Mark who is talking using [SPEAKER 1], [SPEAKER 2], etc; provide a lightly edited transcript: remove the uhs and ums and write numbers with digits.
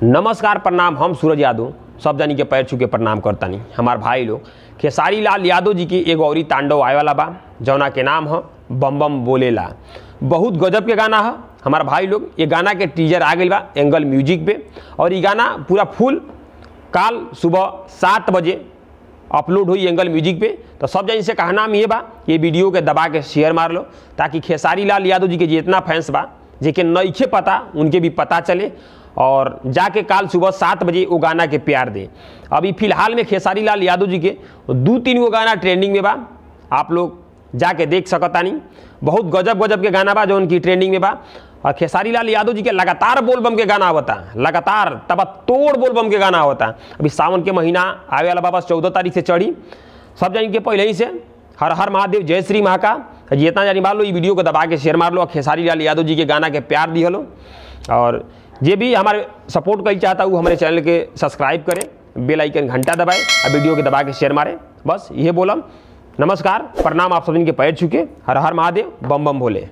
[SPEAKER 1] नमस्कार प्रणाम। हम सूरज यादव सब जानी के पैर छू के प्रणाम करता नहीं। हमार भाई लोग खेसारी लाल यादव जी की एगो औरी तांडव आए वाला बा जौना के नाम है बम बम बोलेला। बहुत गजब के गाना है हमार भाई लोग। ये गाना के टीजर आ गई बा एंगल म्यूजिक पे और ये गाना पूरा फुल काल सुबह 7 बजे अपलोड हुई एंगल म्यूजिक पे। तो सब जन से कहना ये बा ये वीडियो के दबा के शेयर मार लो ताकि खेसारी लाल यादव जी के जितना फैंस बा जेके नइखे पता उनके भी पता चले और जाके काल सुबह 7 बजे वो गाना के प्यार दे। अभी फिलहाल में खेसारी लाल यादव जी के 2-3 गो गाना ट्रेंडिंग में बा, आप लोग जाके देख सकता नहीं। बहुत गजब गजब के गाना बा जो उनकी ट्रेंडिंग में बा। और खेसारी लाल यादव जी के लगातार बोलबम के गाना होता, लगातार तब तोड़ बोलबम के गाना होता। अभी सावन के महीना आवे वाला बा, 14 तारीख से चढ़ी। सब जान के पहले ही से हर हर महादेव जय श्री महाकाल जितना जानी मार लो। ये वीडियो को दबा के शेयर मार लो और खेसारी लाल यादव जी के गाना के प्यार दी लो। और जे भी हमारे सपोर्ट कर चाहता वो हमारे चैनल के सब्सक्राइब करे, बेल आइकन घंटा दबाए और वीडियो के दबा के शेयर मारे। बस ये बोलम। नमस्कार प्रणाम, आप सब इनके पैर छूके। हर हर महादेव, बम बम भोले।